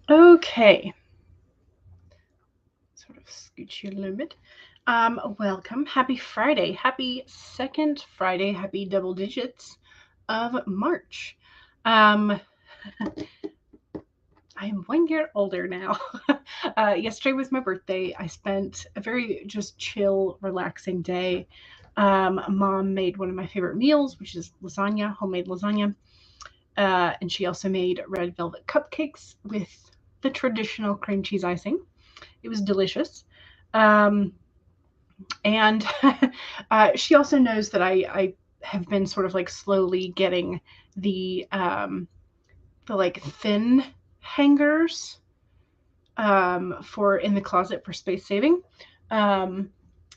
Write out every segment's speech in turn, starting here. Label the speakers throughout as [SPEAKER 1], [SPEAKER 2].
[SPEAKER 1] Okay. Sort of scooch you a little bit. Welcome. Happy Friday. Happy second Friday. Happy double digits of March. Um, I am 1 year older now. Yesterday was my birthday. I spent a very just chill, relaxing day. Mom made one of my favorite meals, which is lasagna, homemade lasagna. And she also made red velvet cupcakes with the traditional cream cheese icing. It was delicious. Um, and she also knows that I have been sort of like slowly getting the like thin hangers for in the closet for space saving. Um,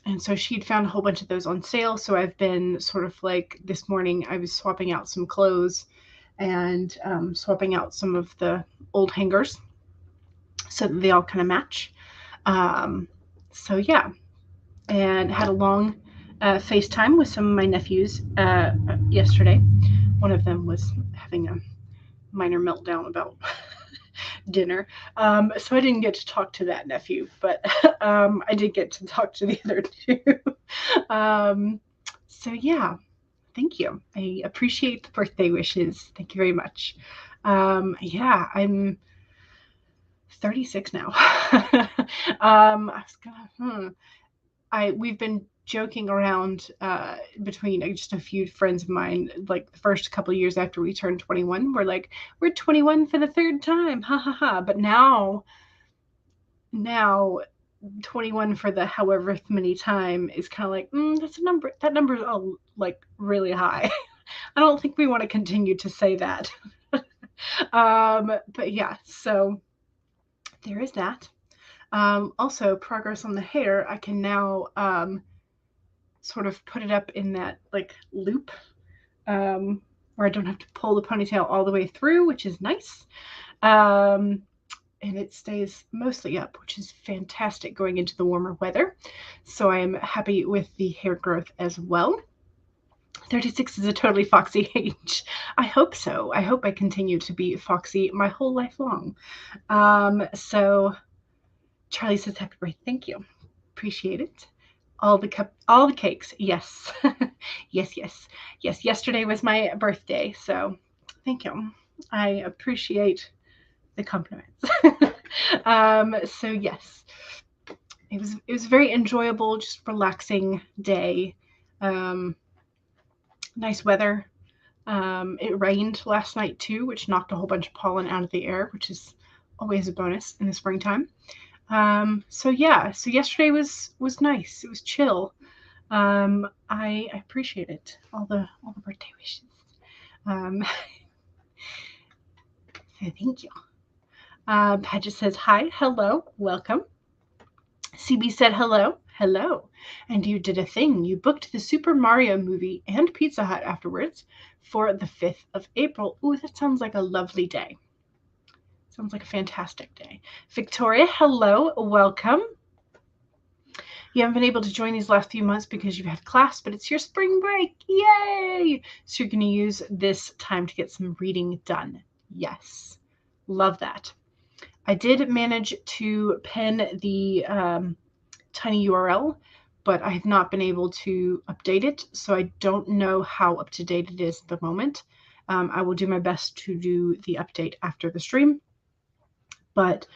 [SPEAKER 1] and so she'd found a whole bunch of those on sale. So I've been sort of like this morning, I was swapping out some clothes and swapping out some of the old hangers so that they all kind of match. Um, so yeah, and had a long FaceTime with some of my nephews yesterday. One of them was having a minor meltdown about dinner. So I didn't get to talk to that nephew, but I did get to talk to the other two. So yeah, thank you. I appreciate the birthday wishes. Thank you very much. Yeah, I'm 36 now. I was gonna, we've been joking around between just a few friends of mine, like the first couple of years after we turned 21, we're 21 for the third time, ha ha ha. But now 21 for the however many time is kind of like that's a number. That number is like really high. I don't think we want to continue to say that. But yeah, so there is that. Also, progress on the hair. I can now sort of put it up in that like loop where I don't have to pull the ponytail all the way through, which is nice. Um, and it stays mostly up, which is fantastic going into the warmer weather. So I am happy with the hair growth as well. 36 is a totally foxy age. I hope so. I hope I continue to be foxy my whole life long. So Charlie says happy birthday. Thank you. Appreciate it. All the cakes. Yes. Yes. Yesterday was my birthday, so thank you. I appreciate the compliments. So yes, it was a very enjoyable, just relaxing day. Um, nice weather. It rained last night too, which knocked a whole bunch of pollen out of the air, which is always a bonus in the springtime. So yeah, so yesterday was nice. It was chill. I appreciate it. All the birthday wishes. Um, so thank you. Paget says hi, hello, welcome. CB said hello, hello. And you did a thing. You booked the Super Mario movie and Pizza Hut afterwards for the 5th of April. Ooh, that sounds like a lovely day. Sounds like a fantastic day. Victoria, hello, welcome. You haven't been able to join these last few months because you've had class, but it's your spring break. Yay! So you're going to use this time to get some reading done. Yes. Love that. I did manage to pen the tiny URL, but I have not been able to update it, so I don't know how up to date it is at the moment. I will do my best to do the update after the stream. But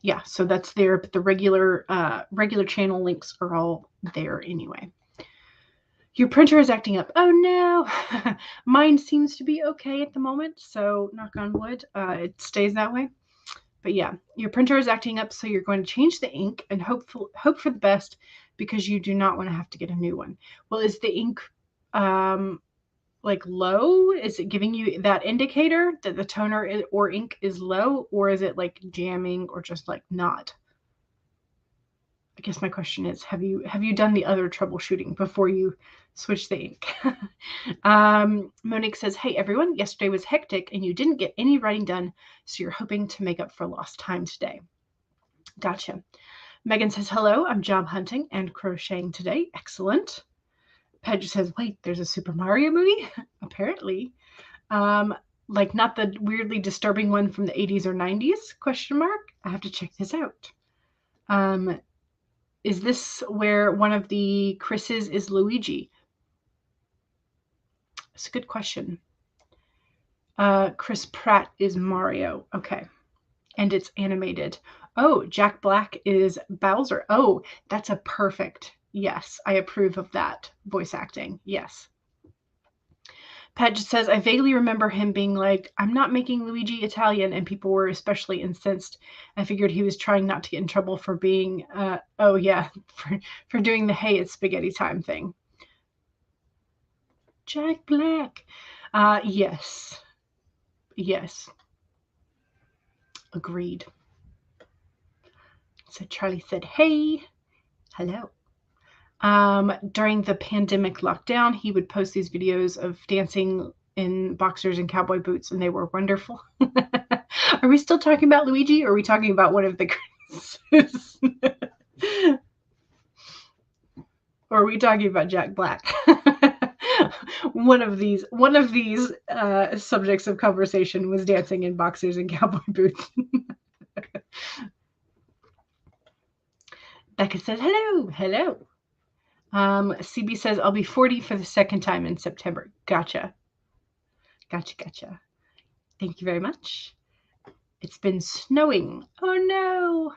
[SPEAKER 1] yeah, so that's there. But the regular channel links are all there anyway. Your printer is acting up. Oh no! Mine seems to be okay at the moment, so knock on wood, it stays that way. But yeah, your printer is acting up, so you're going to change the ink and hope for the best because you do not want to have to get a new one. Well, is the ink like low? Is it giving you that indicator that the toner or ink is low, or is it like jamming or just like not? I guess my question is, have you done the other troubleshooting before you switch the ink? Monique says, hey everyone, yesterday was hectic and you didn't get any writing done, so you're hoping to make up for lost time today. Gotcha. Megan says, hello, I'm job hunting and crocheting today. Excellent. Pedro says, wait, there's a Super Mario movie? Apparently. Like not the weirdly disturbing one from the 80s or 90s? Question mark. I have to check this out. Is this where one of the Chris's is Luigi? It's a good question. Chris Pratt is Mario. Okay. And it's animated. Oh, Jack Black is Bowser. Oh, that's a perfect. Yes, I approve of that voice acting. Yes. Pat just says, I vaguely remember him being like, I'm not making Luigi Italian, and people were especially incensed. I figured he was trying not to get in trouble for being, oh yeah, for doing the hey, it's spaghetti time thing. Jack Black. Yes. Yes. Agreed. So Charlie said, hey, hello. During the pandemic lockdown, he would post these videos of dancing in boxers and cowboy boots, and they were wonderful. Are we still talking about Luigi, or are we talking about one of the Chris's? Or are we talking about Jack Black? one of these subjects of conversation was dancing in boxers and cowboy boots. Becca says, hello, hello. CB says, I'll be 40 for the second time in September. Gotcha. Gotcha. Thank you very much. It's been snowing. Oh no.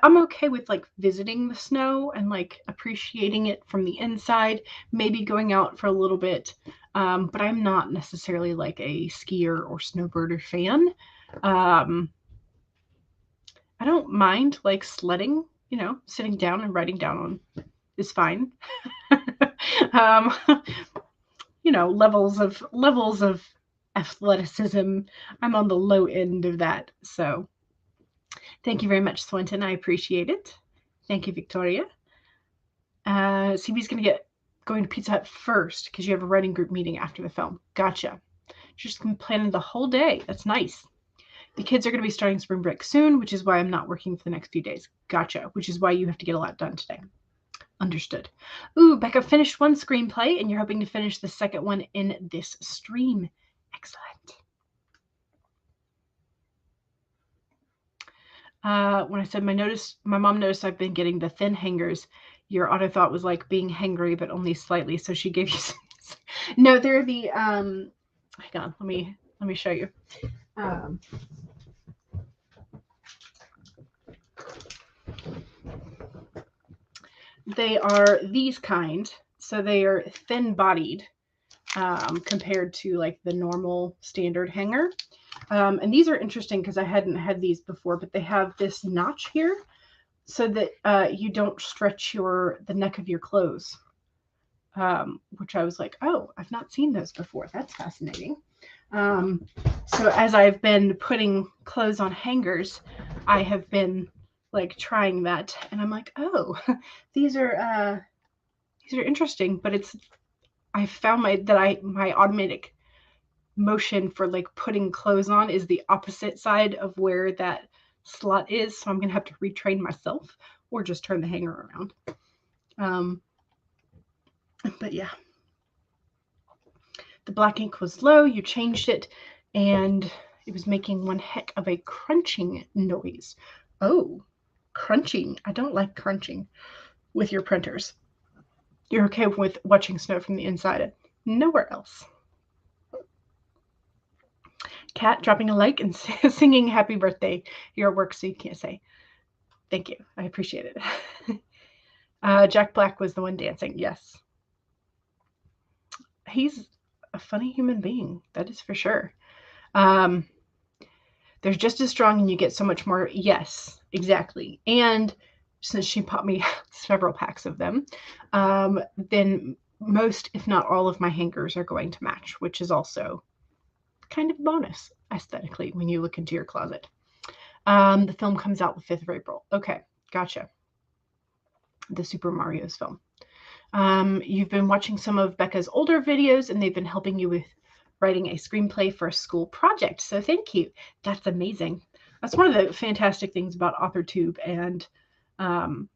[SPEAKER 1] I'm okay with like visiting the snow and like appreciating it from the inside, maybe going out for a little bit. But I'm not necessarily like a skier or snowboarder fan. I don't mind like sledding, sitting down and riding down on is fine. Levels of athleticism. I'm on the low end of that. So thank you very much, Swinton. I appreciate it. Thank you, Victoria. CB's going to Pizza Hut first because you have a writing group meeting after the film. Gotcha. Just planning the whole day. That's nice. The kids are going to be starting spring break soon, which is why I'm not working for the next few days. Gotcha. Which is why you have to get a lot done today. Understood. Ooh, Becca finished one screenplay, and you're hoping to finish the second one in this stream. Excellent. When I said my mom noticed I've been getting the thin hangers. Your auto thought was like being hangry, but only slightly. So she gave you some. No, they're the. Hang on. Let me show you. They are these kind, so they are thin-bodied compared to like the normal standard hanger. And these are interesting because I hadn't had these before, but they have this notch here so that you don't stretch the neck of your clothes, which I was like, oh, I've not seen those before. That's fascinating. So as I've been putting clothes on hangers, I have been like trying that, and I'm like, oh, these are interesting. But I found my automatic motion for like putting clothes on is the opposite side of where that slot is, so I'm gonna have to retrain myself or just turn the hanger around. But yeah, the black ink was low. You changed it, and it was making one heck of a crunching noise. Oh, crunching. I don't like crunching with your printers. You're okay with watching snow from the inside. Nowhere else. Kat dropping a like and singing happy birthday. You're at work, so you can't say. Thank you. I appreciate it. Jack Black was the one dancing. Yes. He's a funny human being. That is for sure. They're just as strong and you get so much more. Yes, exactly. And since she bought me several packs of them, then most, if not all of my hangers are going to match, which is also kind of a bonus aesthetically when you look into your closet. The film comes out the 5th of April. Okay, gotcha. The Super Mario's film. You've been watching some of Becca's older videos, and they've been helping you with writing a screenplay for a school project. So thank you. That's amazing. That's one of the fantastic things about AuthorTube and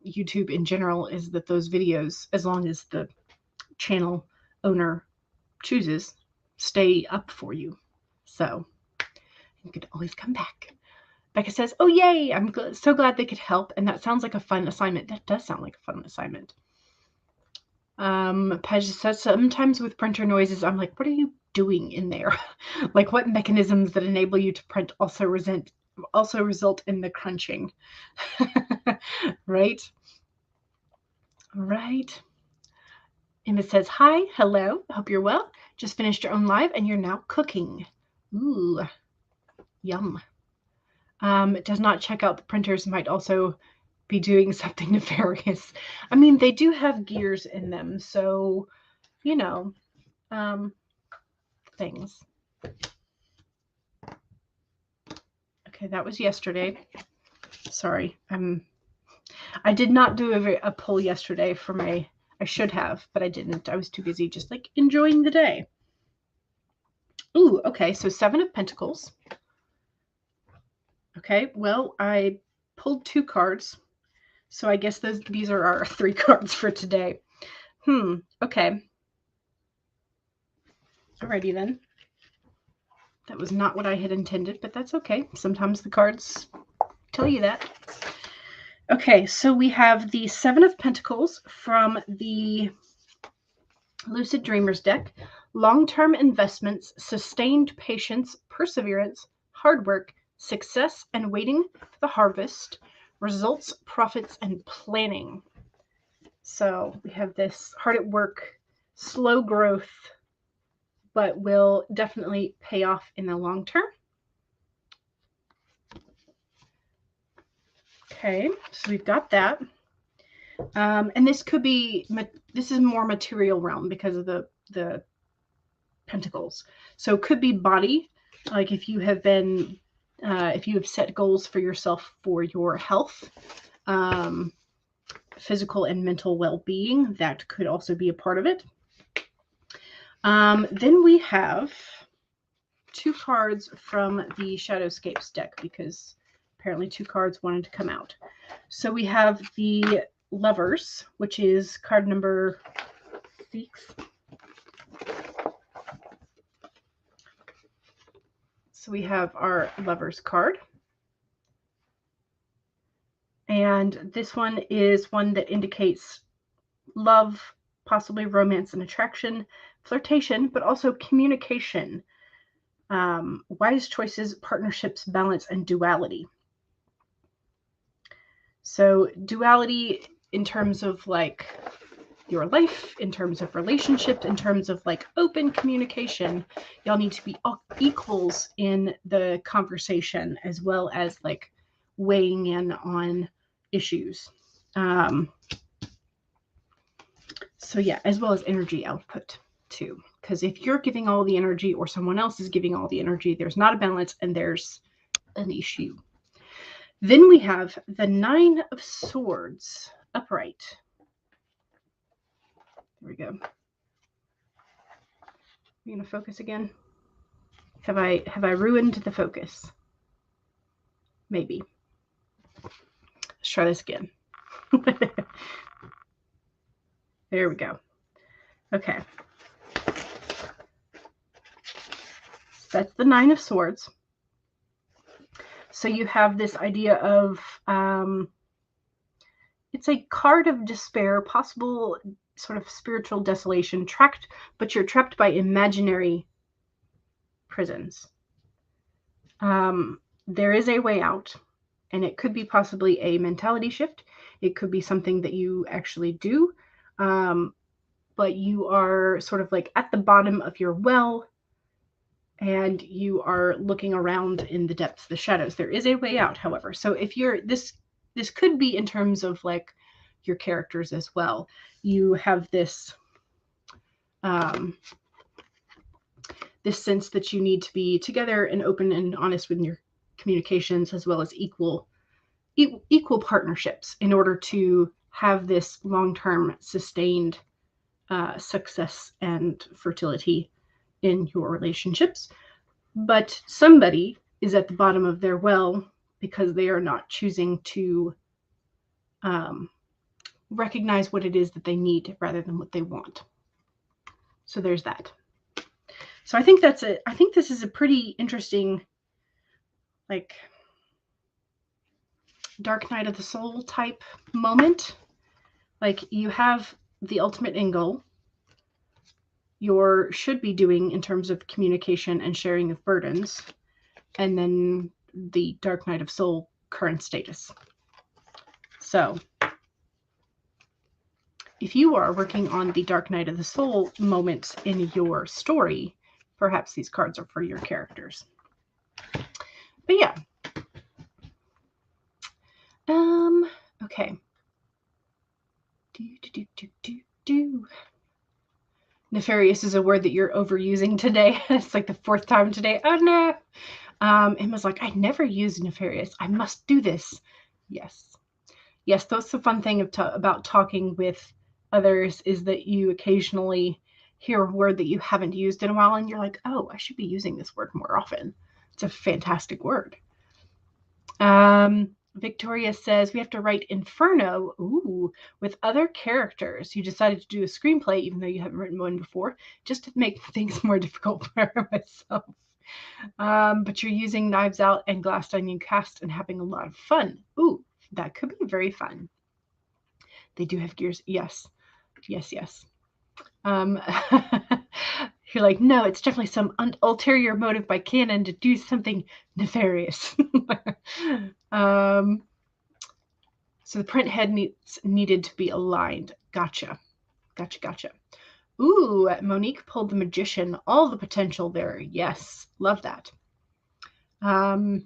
[SPEAKER 1] YouTube in general, is that those videos, as long as the channel owner chooses, stay up for you. So you can always come back. Becca says, oh, yay, I'm so glad they could help. And that sounds like a fun assignment. That does sound like a fun assignment. Pej says, sometimes with printer noises, I'm like, what are you doing in there? Like, what mechanisms that enable you to print also result in the crunching? Right? Right. Emma says, hi, hello, hope you're well. Just finished your own live and you're now cooking. Ooh, yum. It does not check out the printers might also be doing something nefarious. I mean, they do have gears in them, so, you know, things. Okay, that was yesterday. Sorry, I did not do a poll yesterday for my, I should have, but I didn't. I was too busy just like enjoying the day. Ooh, okay, so 7 of Pentacles. Okay, well, I pulled 2 cards, so I guess these are our 3 cards for today. Okay. Alrighty then. That was not what I had intended, but that's okay. Sometimes the cards tell you that. Okay, so we have the 7 of Pentacles from the Lucid Dreamers deck. Long-term investments, sustained patience, perseverance, hard work, success, and waiting for the harvest, results, profits, and planning. So we have this hard at work, slow growth, but will definitely pay off in the long term. Okay, so we've got that. And this could be, this is more material realm because of the pentacles. So it could be body, like if you have been, if you have set goals for yourself for your health, physical and mental well-being, that could also be a part of it. Then we have 2 cards from the Shadowscapes deck because apparently 2 cards wanted to come out. So we have the Lovers, which is card number 6. So we have our Lovers card. And this one is one that indicates love, possibly romance and attraction, flirtation, but also communication, wise choices, partnerships, balance, and duality. So duality in terms of like your life, in terms of relationships, in terms of like open communication, y'all need to be equals in the conversation as well as like weighing in on issues. So yeah, as well as energy output too. Because if you're giving all the energy or someone else is giving all the energy, there's not a balance and there's an issue. Then we have the 9 of Swords upright. There we go. We're gonna focus again. Have I ruined the focus? Maybe. Let's try this again. There we go. Okay. That's the 9 of Swords. So you have this idea of, it's a card of despair, possible sort of spiritual desolation, trapped, but you're trapped by imaginary prisons. There is a way out, and it could be possibly a mentality shift. It could be something that you actually do, but you are sort of like at the bottom of your well, and you are looking around in the depths, the shadows. There is a way out, however. So if you're this could be in terms of like your characters as well. You have this this sense that you need to be together and open and honest with your communications, as well as equal partnerships in order to have this long-term sustained success and fertility in your relationships. But somebody is at the bottom of their well because they are not choosing to recognize what it is that they need rather than what they want. So there's that. So I think I think this is a pretty interesting, like, Dark Night of the Soul type moment. Like, you have the ultimate end goal you should be doing in terms of communication and sharing of burdens, and then the Dark Night of Soul current status. So if you are working on the Dark Night of the Soul moments in your story, perhaps these cards are for your characters. But yeah. Okay. Nefarious is a word that you're overusing today. It's like the 4th time today. Oh no. Emma's like, I never use nefarious. I must do this. Yes. Yes, that's the fun thing about talking with others, is that you occasionally hear a word that you haven't used in a while and you're like, oh, I should be using this word more often. It's a fantastic word. Victoria says, we have to write Inferno, with other characters. You decided to do a screenplay, even though you haven't written one before, just to make things more difficult for myself. But you're using Knives Out and Glass Onion Cast and having a lot of fun. Ooh, that could be very fun. They do have gears. Yes. Yes, yes. You're like, no, it's definitely some ulterior motive by Canon to do something nefarious. So the print head needed to be aligned. Gotcha. Ooh, Monique pulled the magician. All the potential there. Yes, love that. Pedja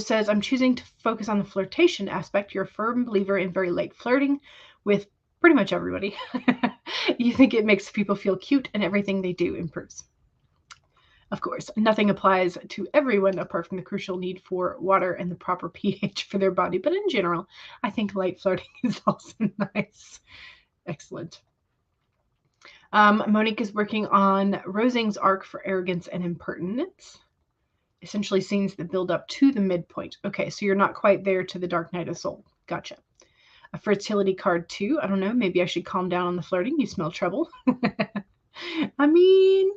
[SPEAKER 1] says, I'm choosing to focus on the flirtation aspect. You're a firm believer in very late flirting with pretty much everybody. You think it makes people feel cute and everything they do improves. Of course, nothing applies to everyone apart from the crucial need for water and the proper pH for their body. But in general, I think light flirting is also nice. Excellent. Monique is working on Rosing's arc for arrogance and impertinence. Essentially scenes that build up to the midpoint. Okay, so you're not quite there to the Dark Night of Soul. Gotcha. A fertility card too. I don't know. Maybe I should calm down on the flirting. You smell trouble. I mean,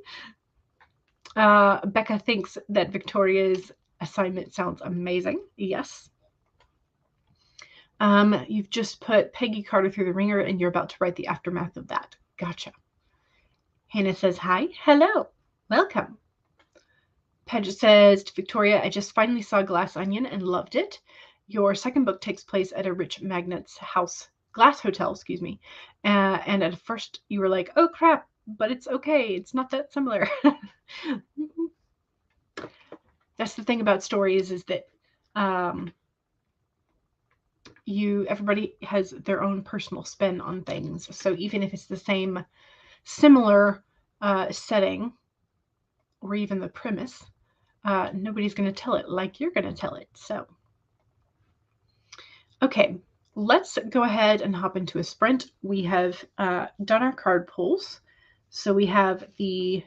[SPEAKER 1] Becca thinks that Victoria's assignment sounds amazing. Yes. You've just put Peggy Carter through the ringer and you're about to write the aftermath of that. Gotcha. Hannah says, hi. Hello. Welcome. Pedja says to Victoria, I just finally saw Glass Onion and loved it. Your second book takes place at a rich magnate's glass hotel, and at first you were like, oh crap, but it's okay. It's not that similar. That's the thing about stories, is that everybody has their own personal spin on things. So even if it's the same, similar setting, or even the premise, nobody's going to tell it like you're going to tell it. So, okay, let's go ahead and hop into a sprint. We have done our card pulls. So we have the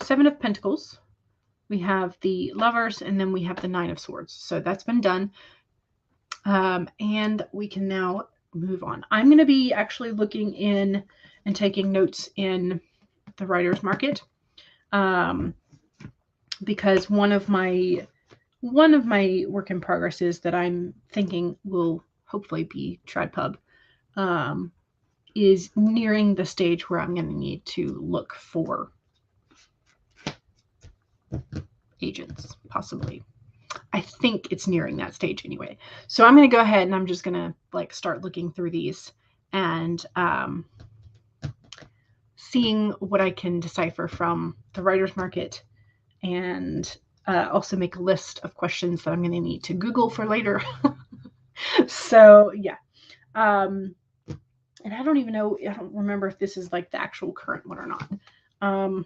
[SPEAKER 1] 7 of Pentacles, we have the Lovers, and then we have the 9 of Swords. So that's been done. And we can now move on. I'm going to be actually looking in and taking notes in the writer's market. Because one of my work in progresses that I'm thinking will hopefully be TriPub is nearing the stage where I'm going to need to look for agents, possibly. I think it's nearing that stage anyway. So I'm going to go ahead and I'm just going to start looking through these and seeing what I can decipher from the writer's market, and also make a list of questions that I'm going to need to Google for later. So yeah. And I don't even know, I don't remember if this is the actual current one or not. I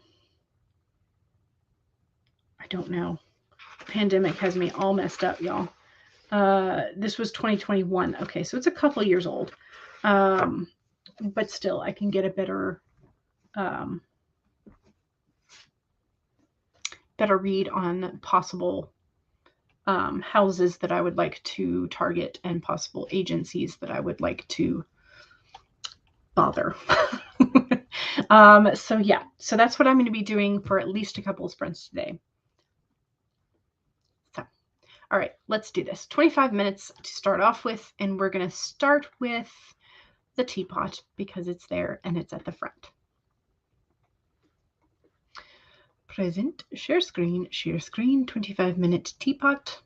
[SPEAKER 1] don't know. Pandemic has me all messed up, y'all. This was 2021. Okay, so it's a couple years old. But still, I can get a better read on possible houses that I would like to target and possible agencies that I would like to bother. So yeah, so that's what I'm going to be doing for at least a couple of sprints today. So, all right, let's do this. 25 minutes to start off with, and we're going to start with the teapot because it's there and it's at the front. Present, share screen, 25-minute teapot.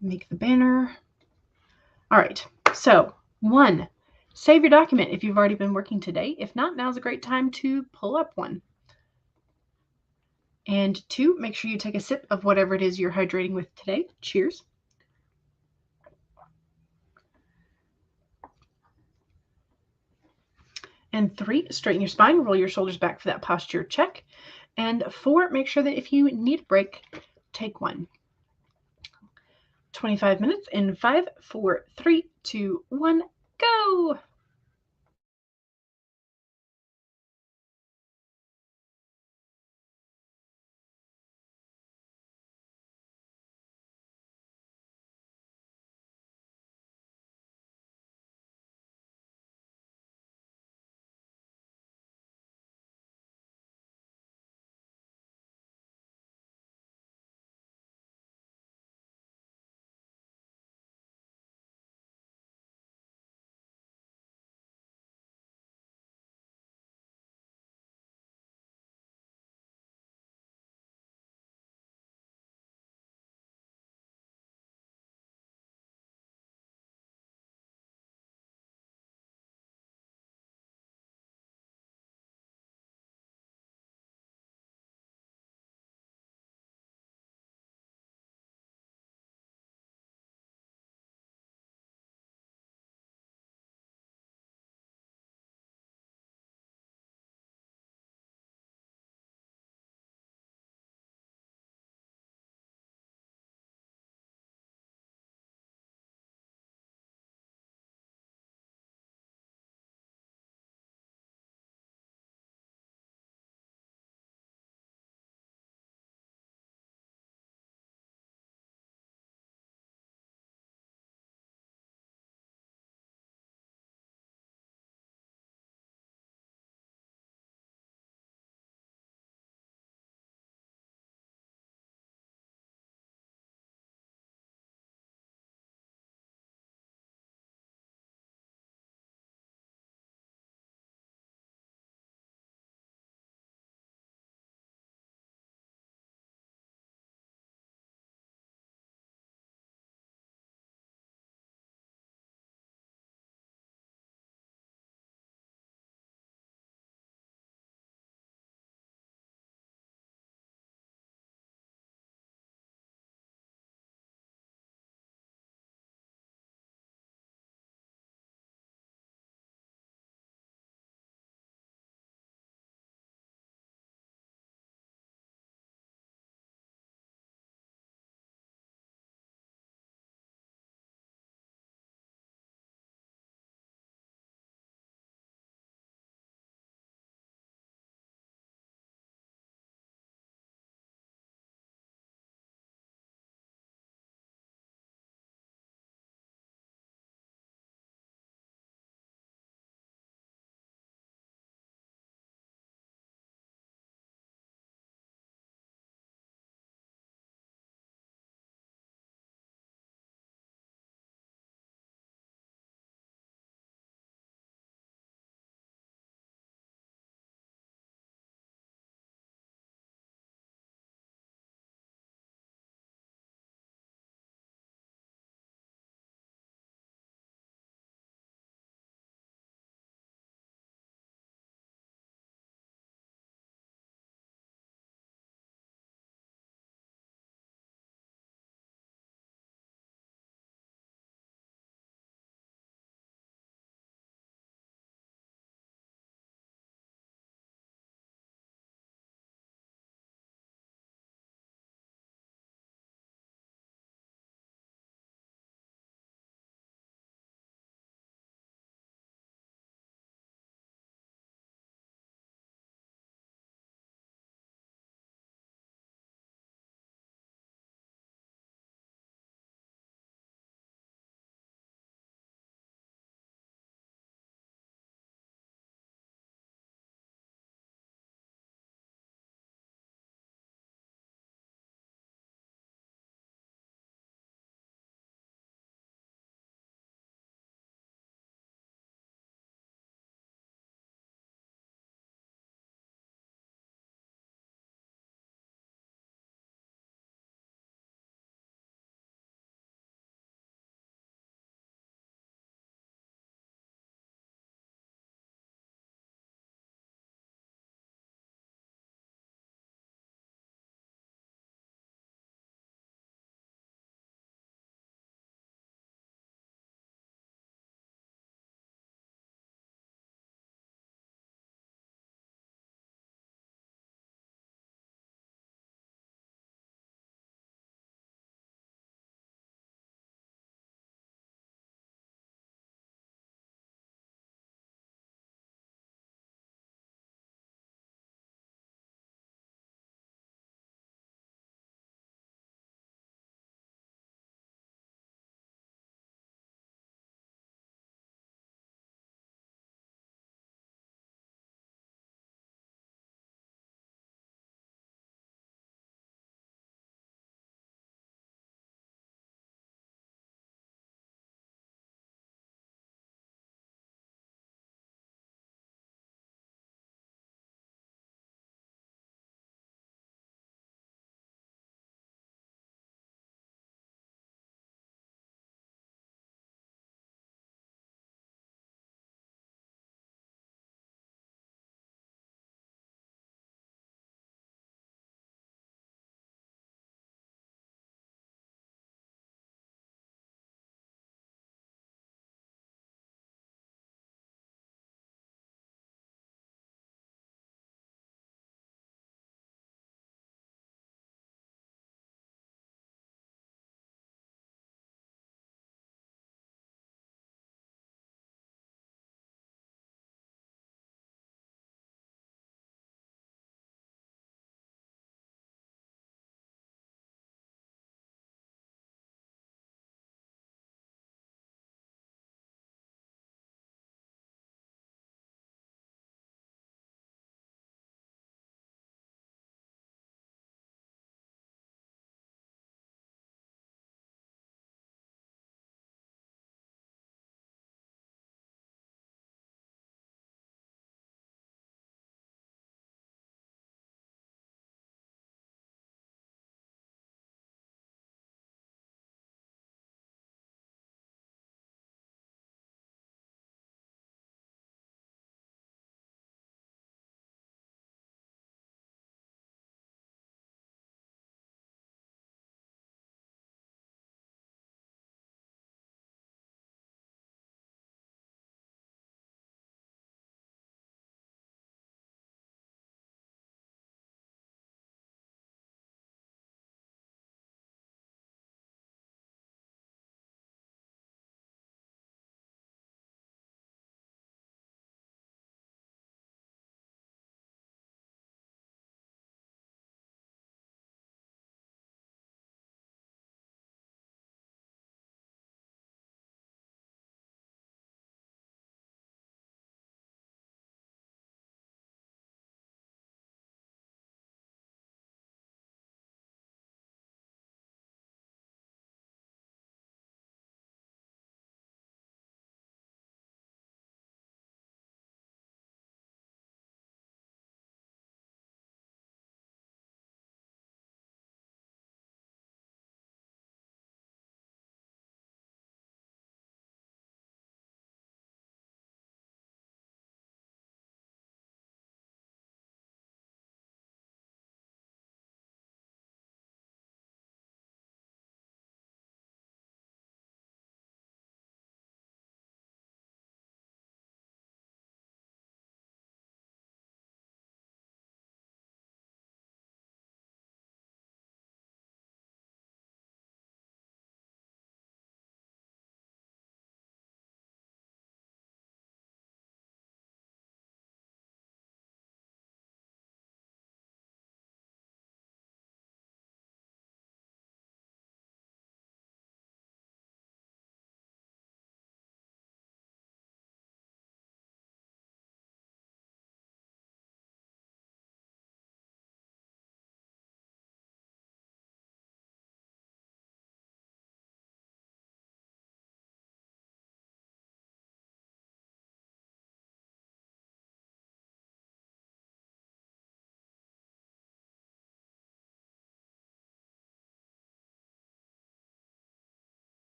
[SPEAKER 1] Make the banner. All right, so 1, save your document if you've already been working today. If not, now's a great time to pull up one. And 2, make sure you take a sip of whatever it is you're hydrating with today. Cheers. And 3, straighten your spine, roll your shoulders back for that posture check. And 4, make sure that if you need a break, take one. 25 minutes in 5, 4, 3, 2, 1, go.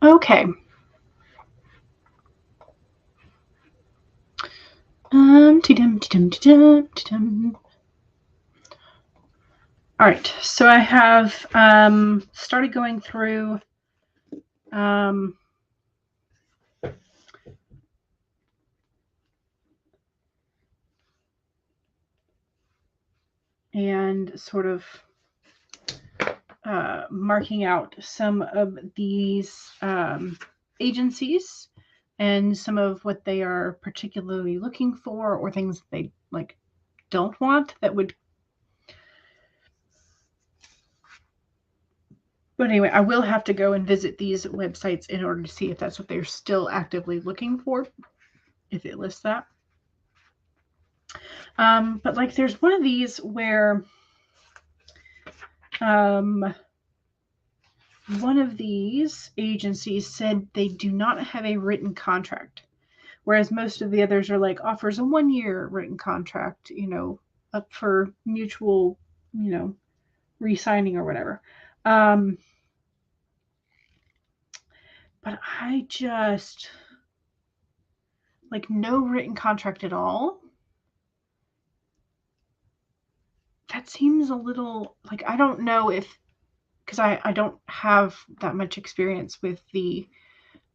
[SPEAKER 1] Okay. All right, so I have started going through and sort of marking out some of these agencies and some of what they are particularly looking for, or things they like don't want that would. But anyway, I will have to go and visit these websites in order to see if that's what they're still actively looking for, if it lists that. But like there's one of these where one of these agencies said they do not have a written contract, whereas most of the others are like offers a 1-year written contract, up for mutual, re-signing or whatever. But I just like no written contract at all. That seems a little like, I don't know if, because I don't have that much experience with the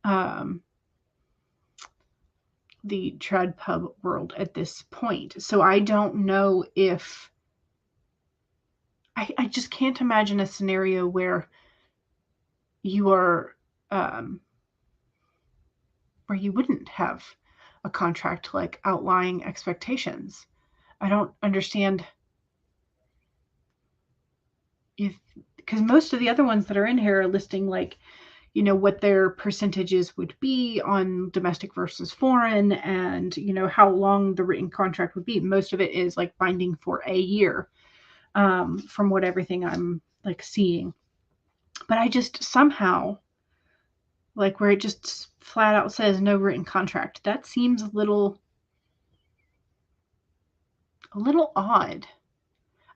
[SPEAKER 1] trad pub world at this point. So I don't know if I just can't imagine a scenario where you are where you wouldn't have a contract like outlining expectations. I don't understand if, because most of the other ones that are in here are listing like, what their percentages would be on domestic versus foreign, and how long the written contract would be. Most of it is like binding for a year, from what everything I'm like seeing. But I just somehow like where it just flat out says no written contract, that seems a little odd.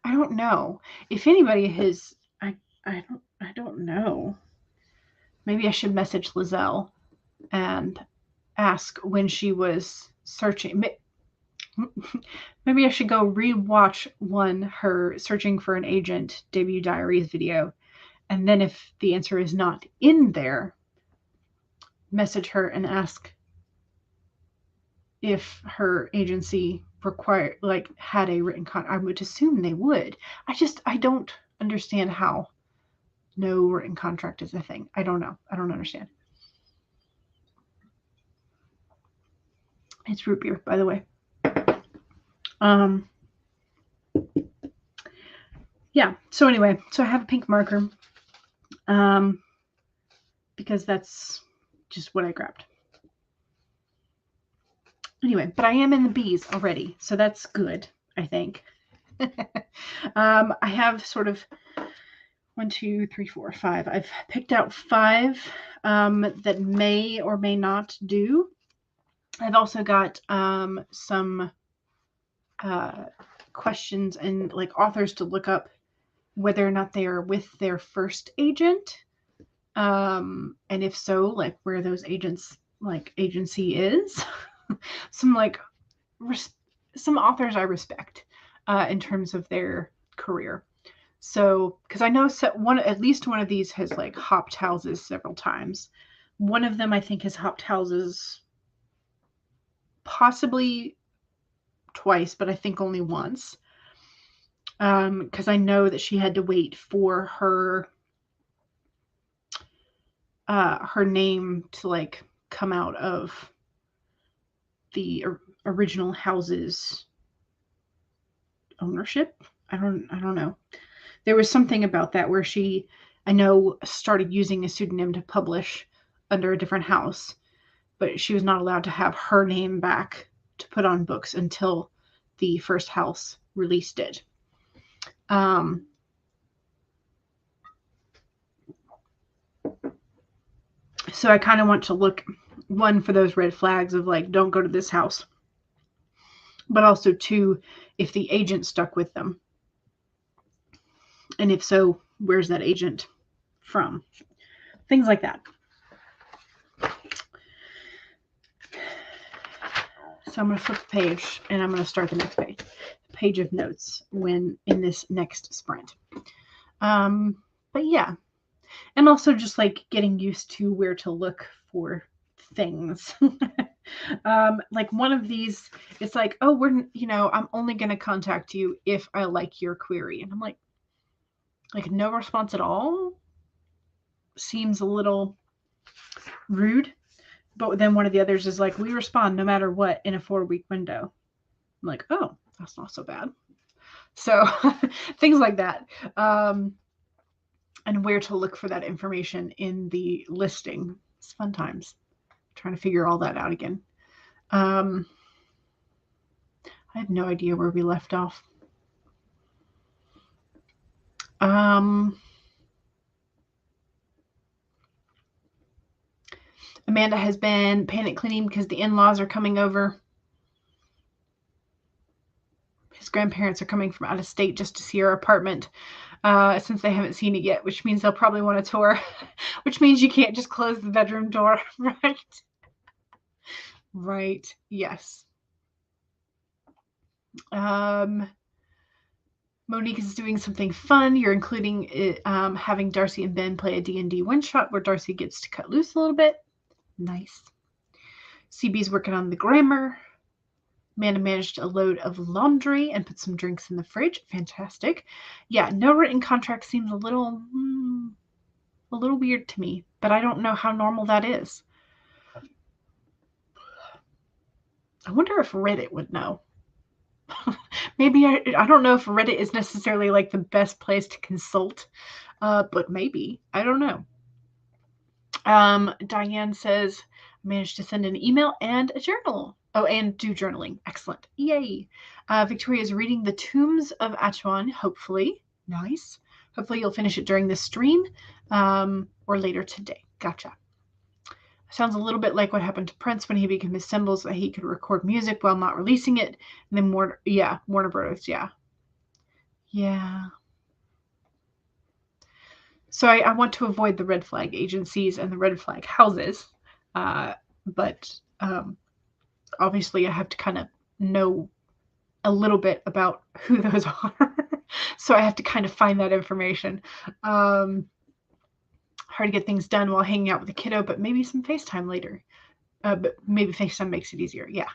[SPEAKER 1] I don't know if anybody has. I don't know. Maybe I should message Lizelle and ask when she was searching. Maybe I should go rewatch her searching for an agent debut diaries video, and then if the answer is not in there, message her and ask if her agency had a written contract. I would assume they would. I don't understand how no written contract is a thing. I don't know. I don't understand. It's root beer, by the way. Yeah. So anyway, so I have a pink marker, because that's just what I grabbed. Anyway, but I am in the B's already, so that's good, I think. I have sort of 1, 2, 3, 4, 5. I've picked out 5 that may or may not do. I've also got some questions and like authors to look up whether or not they are with their first agent, and if so, like where those agents like agency is. Some authors I respect in terms of their career. So, because I know at least one of these has like hopped houses several times. One of them I think has hopped houses possibly twice, but I think only once. Because I know that she had to wait for her name to like come out of the original house's ownership. I don't know. There was something about that where she, I know, started using a pseudonym to publish under a different house, but she was not allowed to have her name back to put on books until the first house released it. So I kind of want to look, one, for those red flags of like, don't go to this house, but also 2, if the agent stuck with them. And if so, where's that agent from? Things like that. So I'm going to flip the page and I'm going to start the next page of notes when in this next sprint. But yeah, and also just like getting used to where to look for things. Like one of these, it's like, oh, I'm only going to contact you if I like your query. And I'm like no response at all seems a little rude. But then one of the others is like, we respond no matter what in a 4-week window. I'm like, oh, that's not so bad. So things like that. And where to look for that information in the listing. It's fun times. Trying to figure all that out again. I have no idea where we left off. Amanda has been panic cleaning because the in-laws are coming over. His grandparents are coming from out of state just to see our apartment since they haven't seen it yet, which means they'll probably want a tour, which means you can't just close the bedroom door, right? Right, yes. Monique is doing something fun. You're including it, having Darcy and Ben play a D&D one-shot where Darcy gets to cut loose a little bit. Nice. CB's working on the grammar. Amanda managed a load of laundry and put some drinks in the fridge. Fantastic. Yeah, no written contract seems a little weird to me, but I don't know how normal that is. I wonder if Reddit would know. Maybe I don't know if Reddit is necessarily like the best place to consult, but maybe. I don't know. Diane says, I managed to send an email and a journal. Oh, and do journaling. Excellent. Yay. Victoria is reading The Tombs of Atuan, hopefully. Nice. Hopefully you'll finish it during the stream or later today. Gotcha. Sounds a little bit like what happened to Prince when he became his symbols, that he could record music while not releasing it. And then Warner Bros. Yeah. So I want to avoid the red flag agencies and the red flag houses. But obviously I have to kind of know a little bit about who those are. So I have to kind of find that information. Hard to get things done while hanging out with the kiddo, but maybe some FaceTime later. But maybe FaceTime makes it easier. Yeah.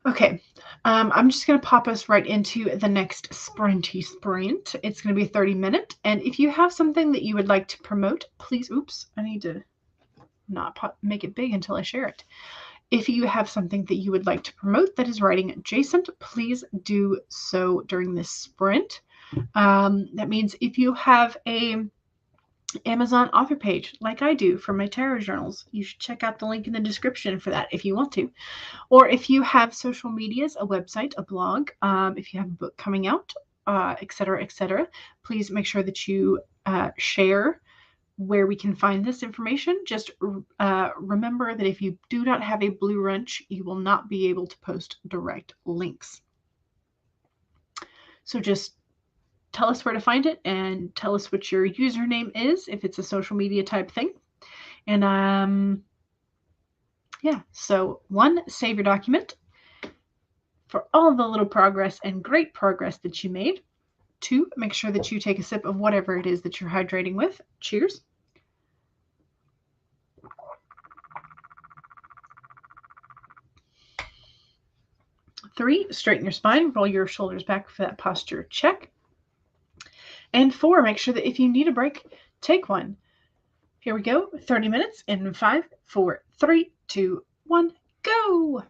[SPEAKER 1] Okay, I'm just going to pop us right into the next sprinty sprint. It's going to be a 30-minute. And if you have something that you would like to promote, please, I need to not make it big until I share it. If you have something that you would like to promote that is writing adjacent, please do so during this sprint. That means if you have a Amazon author page like I do for my tarot journals, you should check out the link in the description for that if you want to. Or if you have social medias, a website, a blog, if you have a book coming out, etc., please make sure that you share where we can find this information. Just remember that if you do not have a Blue Wrench, you will not be able to post direct links. So just tell us where to find it and tell us what your username is if it's a social media type thing. And so 1, save your document for all the little progress and great progress that you made. 2, make sure that you take a sip of whatever it is that you're hydrating with. Cheers. 3, straighten your spine, roll your shoulders back for that posture check. And 4, make sure that if you need a break, take one. Here we go, 30 minutes in 5, 4, 3, 2, 1, go.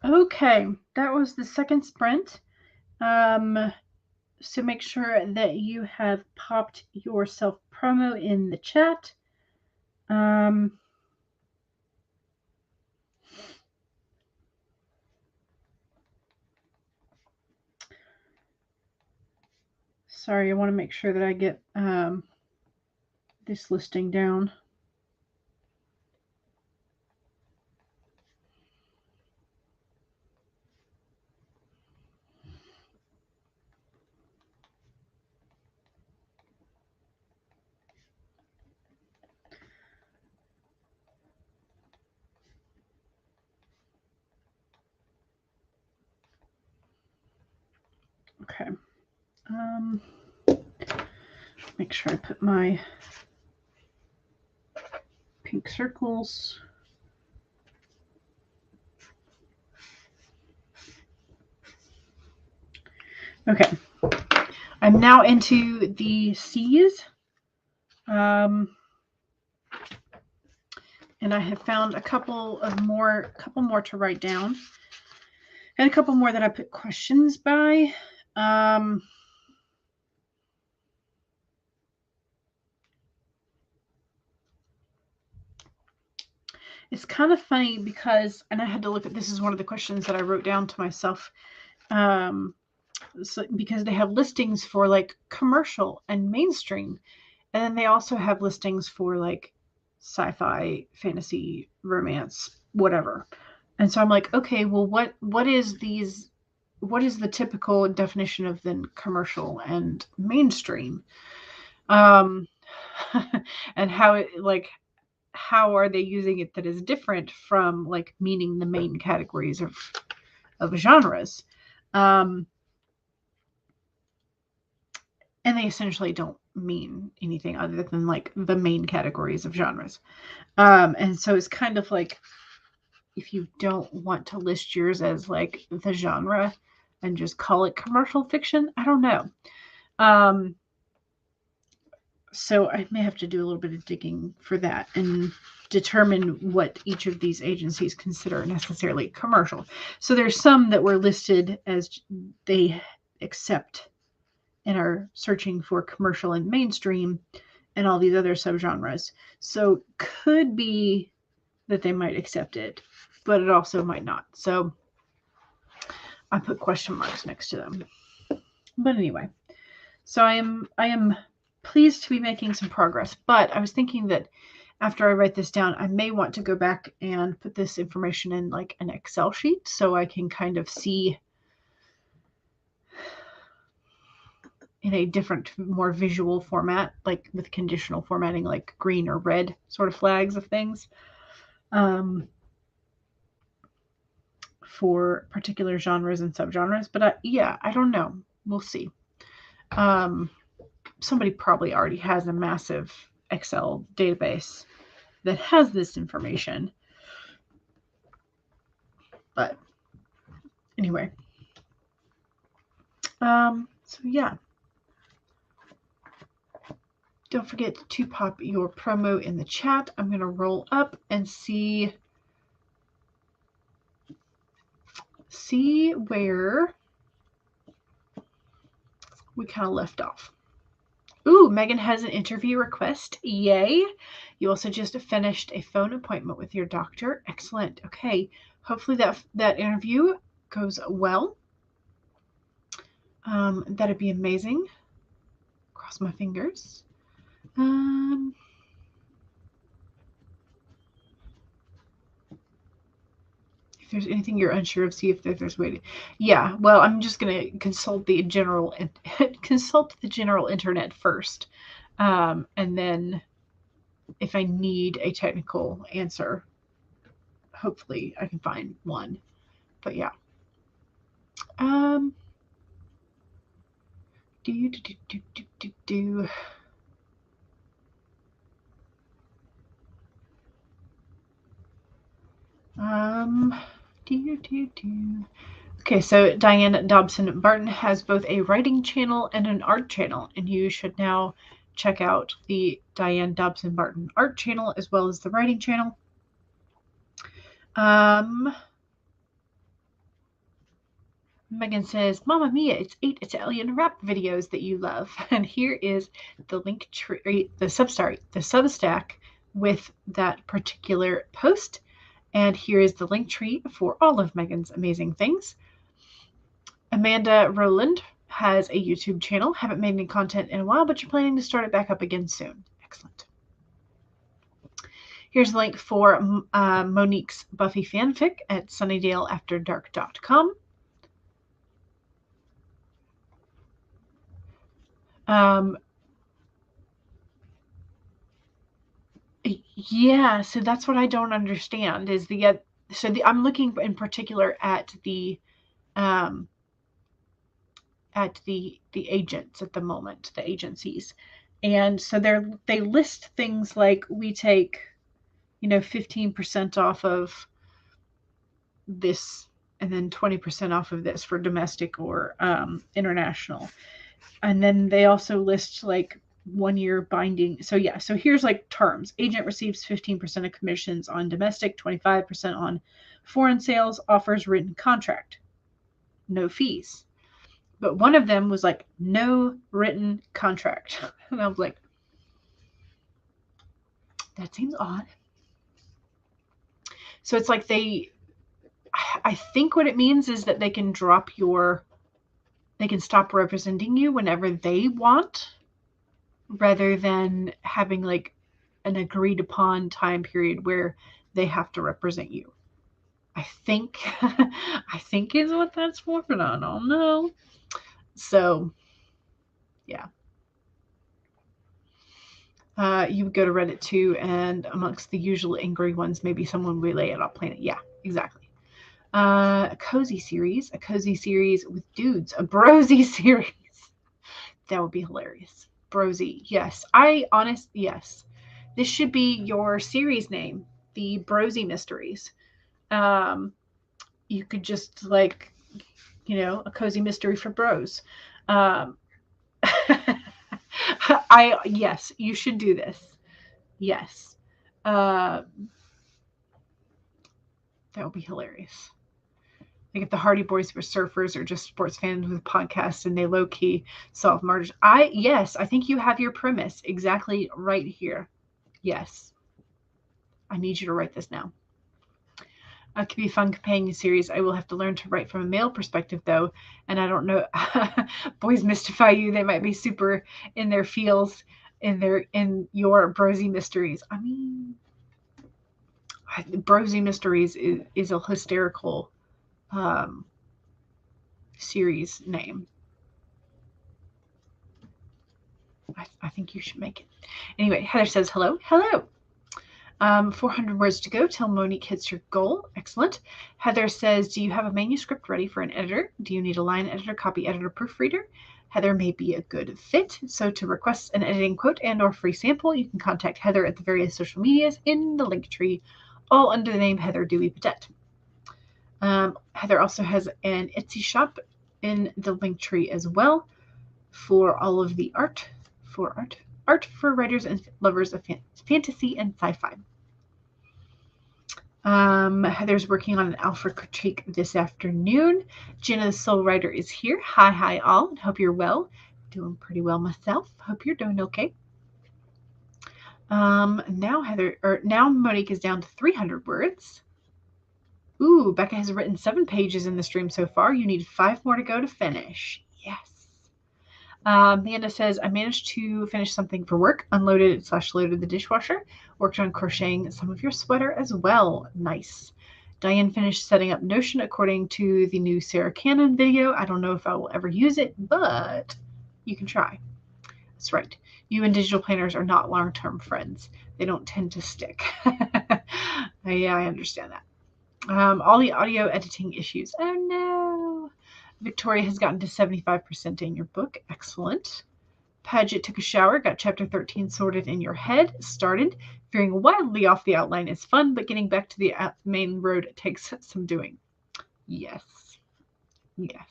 [SPEAKER 1] Okay, that was the second sprint. So make sure that you have popped your self promo in the chat. Sorry, I want to make sure that I get this listing down. Okay. Make sure I put my pink circles. Okay. I'm now into the C's. And I have found a couple more to write down. And a couple more that I put questions by. It's kind of funny because, and I had to look at, this is one of the questions that I wrote down to myself, so, because they have listings for like commercial and mainstream, and then they also have listings for like sci-fi, fantasy, romance, whatever. And so I'm like, okay, well, what is the typical definition of then commercial and mainstream? And how are they using it that is different from like meaning the main categories of genres? And they essentially don't mean anything other than like the main categories of genres. And so it's kind of like, if you don't want to list yours as like the genre and just call it commercial fiction, I don't know. So I may have to do a little bit of digging for that and determine what each of these agencies consider necessarily commercial. So there's some that were listed as they accept and are searching for commercial and mainstream and all these other subgenres. So could be that they might accept it, but it also might not. So I put question marks next to them. But anyway, so I am pleased to be making some progress, but I was thinking that after I write this down, I may want to go back and put this information in like an Excel sheet so I can kind of see in a different, more visual format, like with conditional formatting, like green or red sort of flags of things, for particular genres and subgenres. But I don't know. We'll see. Somebody probably already has a massive Excel database that has this information. But anyway. So yeah. Don't forget to pop your promo in the chat. I'm going to roll up and see where we kind of left off. Ooh, Megan has an interview request. Yay. You also just finished a phone appointment with your doctor. Excellent. Okay. Hopefully that interview goes well. That'd be amazing. Cross my fingers. If there's anything you're unsure of, see if there's a way to. Yeah, well, I'm just going to consult the general internet first, and then if I need a technical answer, hopefully I can find one. But yeah. Okay, so Diane Dobson Barton has both a writing channel and an art channel, and you should now check out the Diane Dobson Barton art channel as well as the writing channel. Megan says, Mamma Mia, it's 8 Italian rap videos that you love. And here is the link tree, the Substack with that particular post. And here is the link tree for all of Megan's amazing things. Amanda Rowland has a YouTube channel. Haven't made any content in a while, but you're planning to start it back up again soon. Excellent. Here's a link for Monique's Buffy fanfic at sunnydaleafterdark.com. Yeah, so that's what I don't understand is I'm looking in particular at the agents at the moment, the agencies. And so they list things like we take 15% off of this and then 20% off of this for domestic or international. And then they also list like 1 year binding. So yeah, so here's like terms. Agent receives 15% of commissions on domestic, 25% on foreign sales, offers written contract, no fees. But one of them was like no written contract. And I was like, that seems odd. So it's like I think what it means is that they can stop representing you whenever they want, rather than having like an agreed upon time period where they have to represent you. I think is what that's for, but I don't know. So yeah. You would go to Reddit too, and amongst the usual angry ones, maybe someone would lay it on Planet. Yeah, exactly. A cozy series with dudes, a brosy series. That would be hilarious. Brosy, yes. Yes. This should be your series name, the Brosy Mysteries. You could just like, a cozy mystery for bros. Yes, you should do this. Yes. That would be hilarious. Like if the Hardy Boys were surfers or just sports fans with podcasts and they low key solve murders. Yes, I think you have your premise exactly right here. Yes. I need you to write this now. It could be a fun companion series. I will have to learn to write from a male perspective, though, and I don't know. Boys mystify you. They might be super in their feels, in your Brosy Mysteries. I mean, Brosy Mysteries is a hysterical series name. I think you should make it. Anyway, Heather says hello. Hello. 400 words to go till Monique hits your goal. Excellent. Heather says, do you have a manuscript ready for an editor? Do you need a line editor, copy editor, proofreader? Heather may be a good fit. So to request an editing quote and or free sample, you can contact Heather at the various social medias in the link tree, all under the name Heather Dewey Patet. Heather also has an Etsy shop in the link tree as well for all of the art for writers and lovers of fantasy and sci-fi. Heather's working on an alpha critique this afternoon. Jenna the Soul Writer is here. Hi all, and hope you're well. Doing pretty well myself. Hope you're doing okay. Now Monique is down to 300 words. Ooh, Becca has written 7 pages in the stream so far. You need 5 more to go to finish. Yes. Amanda says, I managed to finish something for work, unloaded/loaded the dishwasher, worked on crocheting some of your sweater as well. Nice. Diane finished setting up Notion according to the new Sarah Canon video. I don't know if I will ever use it, but you can try. That's right. You and digital planners are not long-term friends. They don't tend to stick. Yeah, I understand that. All the audio editing issues. Oh no. Victoria has gotten to 75% in your book. Excellent. Paget took a shower, got chapter 13 sorted in your head, started. Veering wildly off the outline is fun, but getting back to the main road takes some doing. Yes. Yes.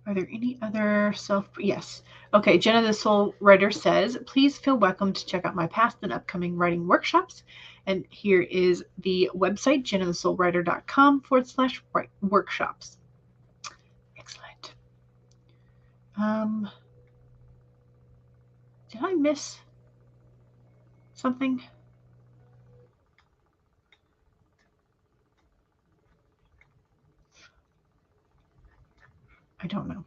[SPEAKER 1] Are there any other Yes. Okay, Jenna the Soul Writer says, please feel welcome to check out my past and upcoming writing workshops. And here is the website, jennathesoulwriter.com/workshops. Excellent. Did I miss something? I don't know.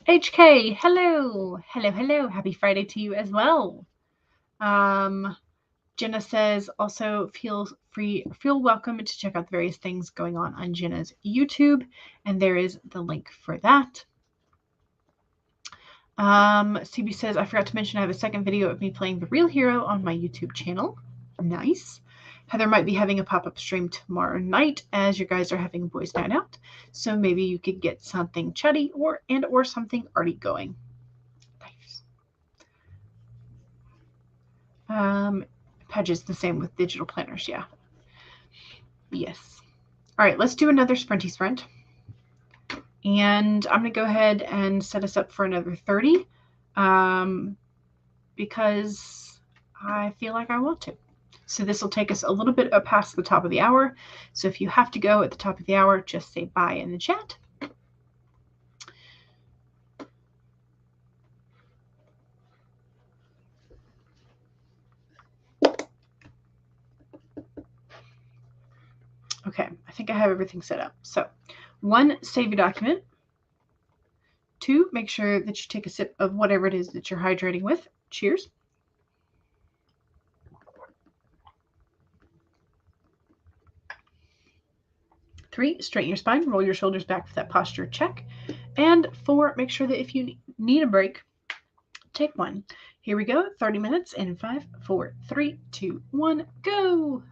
[SPEAKER 1] HK, hello. Hello. Happy Friday to you as well. Jenna says also feel welcome to check out the various things going on Jenna's YouTube, and there is the link for that. CB says, I forgot to mention I have a second video of me playing The Real Hero on my YouTube channel. Nice. Heather might be having a pop-up stream tomorrow night as you guys are having a boys' night out. So maybe you could get something chatty or something arty going. Nice. Pages the same with digital planners, yeah. Yes. All right, let's do another sprinty sprint. And I'm going to go ahead and set us up for another 30 because I feel like I want to. So this will take us a little bit past the top of the hour. So if you have to go at the top of the hour, just say bye in the chat. Okay, I think I have everything set up. So 1, save your document. 2, make sure that you take a sip of whatever it is that you're hydrating with. Cheers. 3, straighten your spine, roll your shoulders back for that posture check. And 4, make sure that if you need a break, take one. Here we go, 30 minutes in 5, 4, 3, 2, 1, go.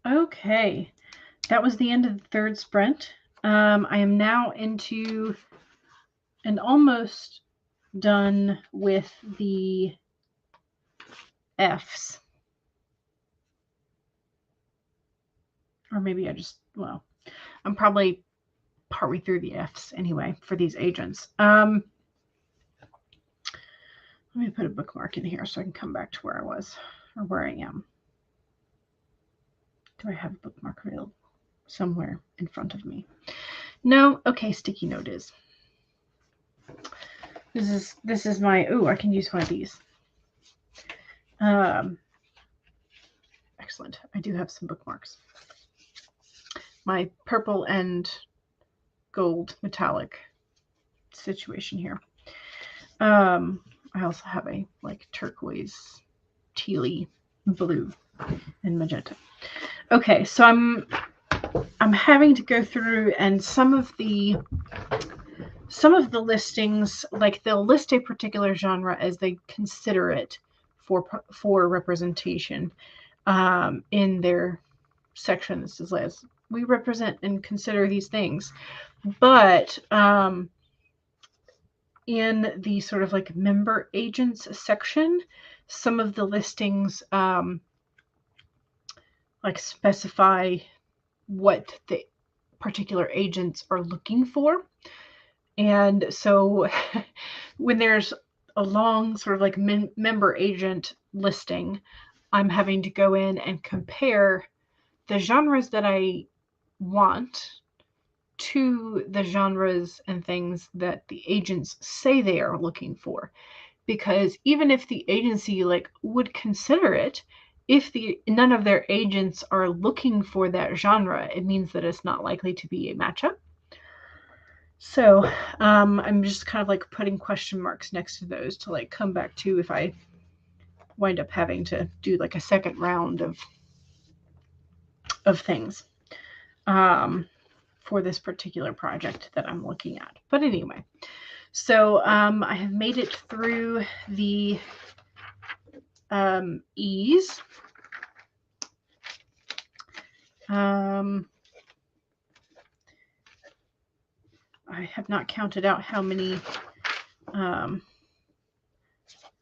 [SPEAKER 1] Okay, that was the end of the third sprint. I am now into and almost done with the Fs. Or maybe well, I'm probably partway through the Fs anyway for these agents. Let me put a bookmark in here so I can come back to where I was or where I am. Do I have a bookmark available somewhere in front of me? No? Okay, sticky note is. This is my, I can use one of these. Excellent. I do have some bookmarks. My purple and gold metallic situation here. I also have a like turquoise, tealy, blue, and magenta. Okay, so I'm having to go through, and some of the listings, like they'll list a particular genre as they consider it for representation in their section. This is as we represent and consider these things, but in the sort of like member agents section, some of the listings like specify what the particular agents are looking for. And so when there's a long sort of like member agent listing, I'm having to go in and compare the genres that I want to the genres and things that the agents say they are looking for. Because even if the agency like would consider it, if none of their agents are looking for that genre, it means that it's not likely to be a matchup. So I'm just kind of like putting question marks next to those to like come back to if I wind up having to do like a second round of things for this particular project that I'm looking at. But anyway, so I have made it through the E's. I have not counted out how many.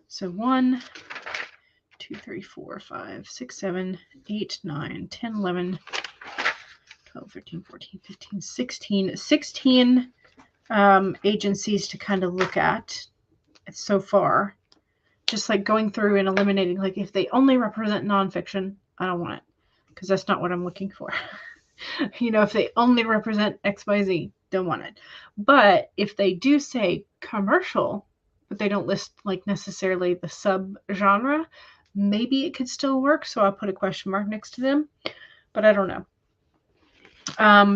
[SPEAKER 1] So 1, 2, 3, 4, 5, 6, 7, 8, 9, 10, 11, 12, 13, 14, 15, 16 agencies to kind of look at so far. Just like going through and eliminating, like if they only represent nonfiction, I don't want it because that's not what I'm looking for. You know, if they only represent XYZ, don't want it. But if they do say commercial, but they don't list like necessarily the sub-genre, maybe it could still work. So I'll put a question mark next to them, but I don't know.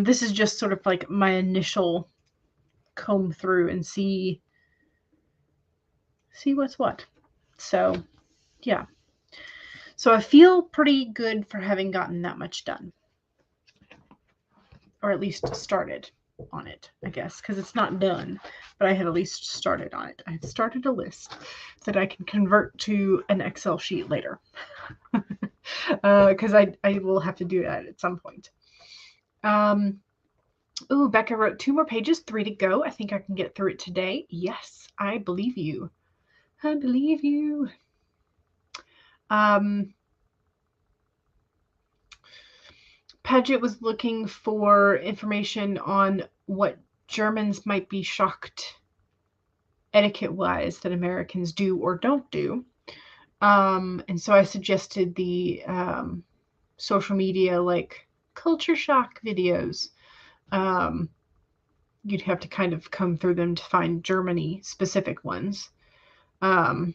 [SPEAKER 1] This is just sort of like my initial comb through and see what's what. So yeah. So I feel pretty good for having gotten that much done. Or at least started on it, I guess, because it's not done, but I had at least started on it. I had started a list that I can convert to an Excel sheet later, because I will have to do that at some point. Becca wrote 2 more pages, 3 to go. I think I can get through it today. Yes, I believe you. I believe you. Paget was looking for information on what Germans might be shocked etiquette-wise that Americans do or don't do. And so I suggested the social media like culture shock videos. You'd have to kind of comb through them to find Germany specific ones. But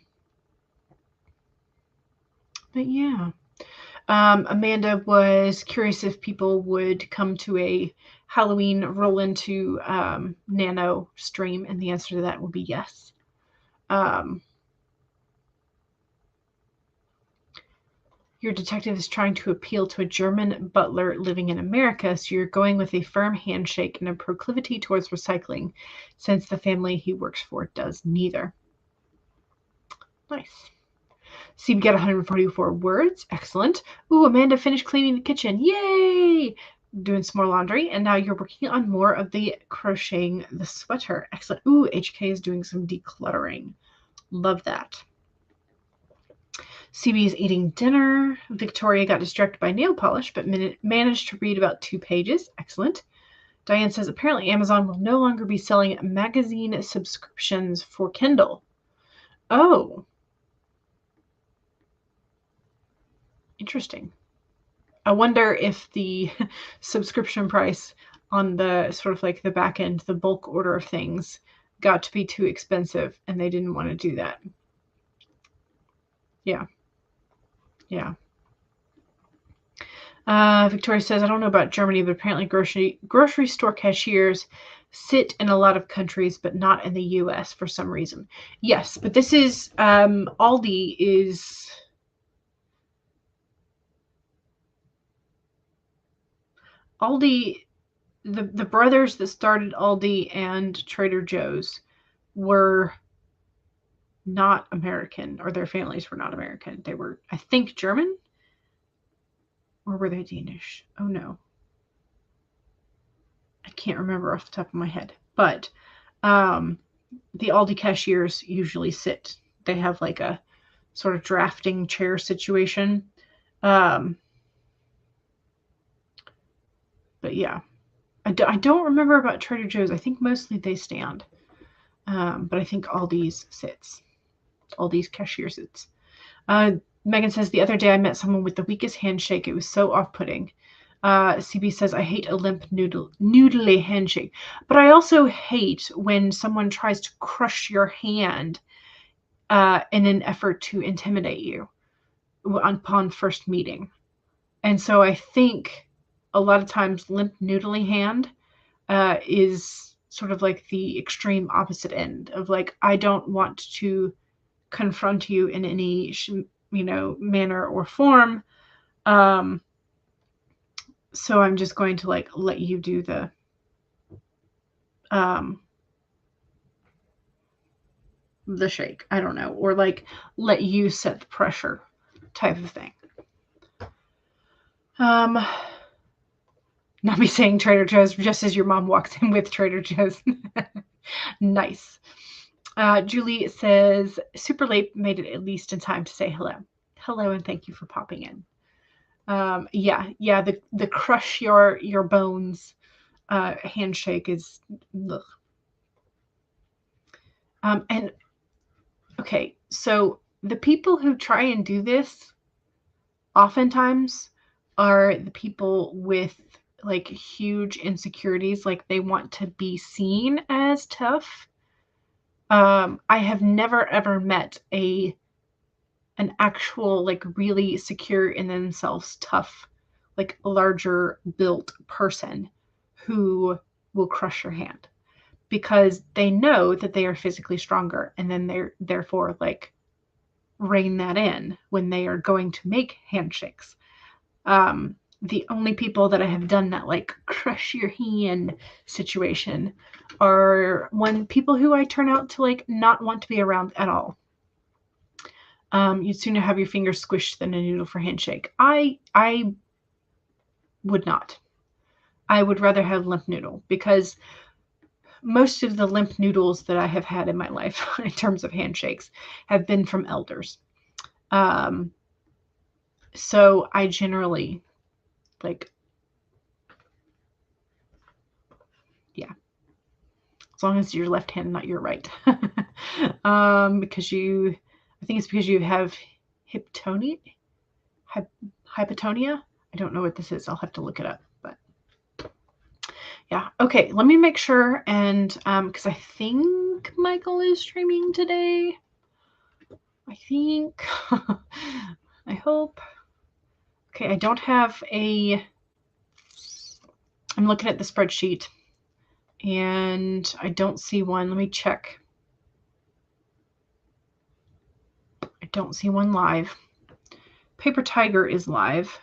[SPEAKER 1] yeah. Amanda was curious if people would come to a Halloween roll into Nano stream, and the answer to that would be yes. Your detective is trying to appeal to a German butler living in America, so you're going with a firm handshake and a proclivity towards recycling, since the family he works for does neither. Nice. CB got 144 words. Excellent. Ooh, Amanda finished cleaning the kitchen. Yay! Doing some more laundry. And now you're working on more of the crocheting the sweater. Excellent. Ooh, HK is doing some decluttering. Love that. CB is eating dinner. Victoria got distracted by nail polish, but managed to read about 2 pages. Excellent. Diane says, apparently Amazon will no longer be selling magazine subscriptions for Kindle. Oh. Interesting. I wonder if the subscription price on the sort of like the back end, the bulk order of things, got to be too expensive and they didn't want to do that. Yeah. Yeah. Victoria says, I don't know about Germany, but apparently grocery store cashiers sit in a lot of countries, but not in the US for some reason. Yes, but this is, Aldi is... Aldi, the brothers that started Aldi and Trader Joe's were not American, or their families were not American. They were, I think, German? Or were they Danish? Oh, no. I can't remember off the top of my head. But the Aldi cashiers usually sit. They have like a sort of drafting chair situation. But yeah. I don't remember about Trader Joe's. I think mostly they stand. But I think Aldi's sits. Aldi's cashier sits. Megan says, the other day I met someone with the weakest handshake. It was so off-putting. CB says, I hate a limp, noodly handshake. But I also hate when someone tries to crush your hand in an effort to intimidate you upon first meeting. And so I think a lot of times limp, noodly hand is sort of like the extreme opposite end of like, I don't want to confront you in any manner or form. So I'm just going to like let you do the shake. I don't know. Or like let you set the pressure type of thing. Not me saying Trader Joe's just as your mom walks in with Trader Joe's. Nice. Julie says, super late, made it at least in time to say hello. Hello, and thank you for popping in. Yeah, the crush your bones handshake is ugh. And okay, so the people who try and do this oftentimes are the people with like huge insecurities, like they want to be seen as tough. I have never ever met an actual like really secure in themselves tough, like larger built person who will crush your hand because they know that they are physically stronger, and then they're therefore like rein that in when they are going to make handshakes. The only people that I have done that like crush your hand situation are people who I turn out to like not want to be around at all. You'd sooner have your fingers squished than a noodle for handshake. I would not. I would rather have limp noodle because most of the limp noodles that I have had in my life in terms of handshakes have been from elders. So I generally like, yeah, as long as your left hand, not your right. Because I think it's because you have hypotonia. I don't know what this is. I'll have to look it up, but yeah. Okay, let me make sure. And because I think Michael is streaming today. I think. I hope. Okay, I don't have I'm looking at the spreadsheet and I don't see one. Let me check. I don't see one live. Paper Tiger is live.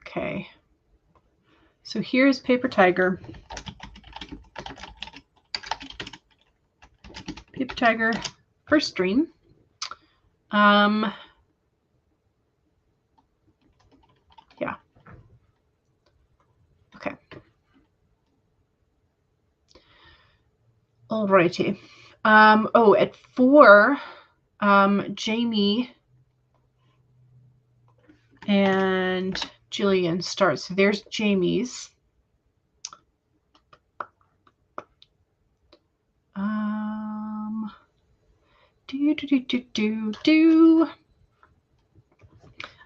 [SPEAKER 1] Okay. So here's Paper Tiger. Paper Tiger first stream. Yeah. Okay. Alrighty. At 4, Jamie and Jillian starts. So there's Jamie's.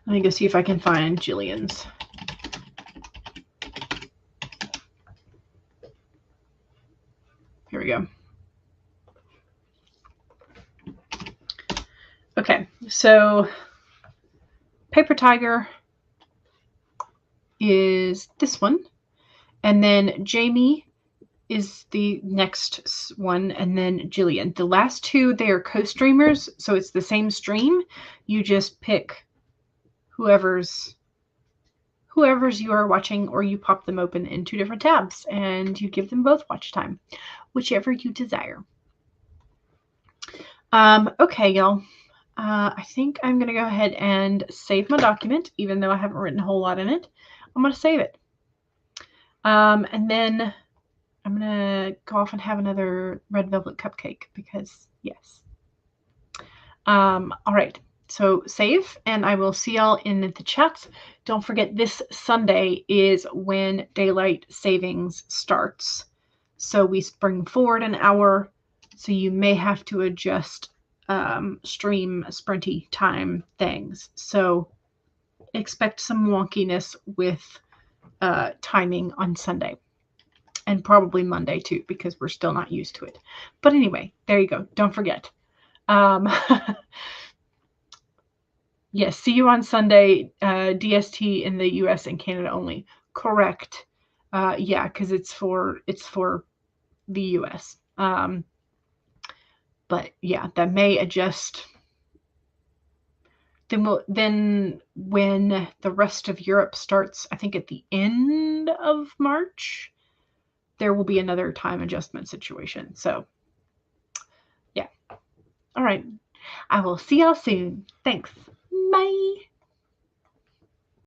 [SPEAKER 1] Let me go see if I can find Jillian's. Here we go. Okay, so Paper Tiger is this one, and then Jamie is the next one, and then Jillian. The last two, they are co-streamers, so it's the same stream. You just pick whoever's you are watching, or you pop them open in 2 different tabs, and you give them both watch time, whichever you desire. Okay, y'all. I think I'm going to go ahead and save my document, even though I haven't written a whole lot in it. I'm going to save it. And then I'm going to go off and have another red velvet cupcake because, yes. All right. So save, and I will see y'all in the chats. Don't forget, this Sunday is when daylight savings starts. So we bring forward an hour, so you may have to adjust stream sprinty time things. So expect some wonkiness with timing on Sunday. And probably Monday too, because we're still not used to it. But anyway, there you go. Don't forget. Yes, see you on Sunday, DST in the US and Canada only. Correct. Yeah, because it's for the US. But yeah, that may adjust. Then when the rest of Europe starts, I think at the end of March, there will be another time adjustment situation. So yeah. All right. I will see y'all soon. Thanks. Bye.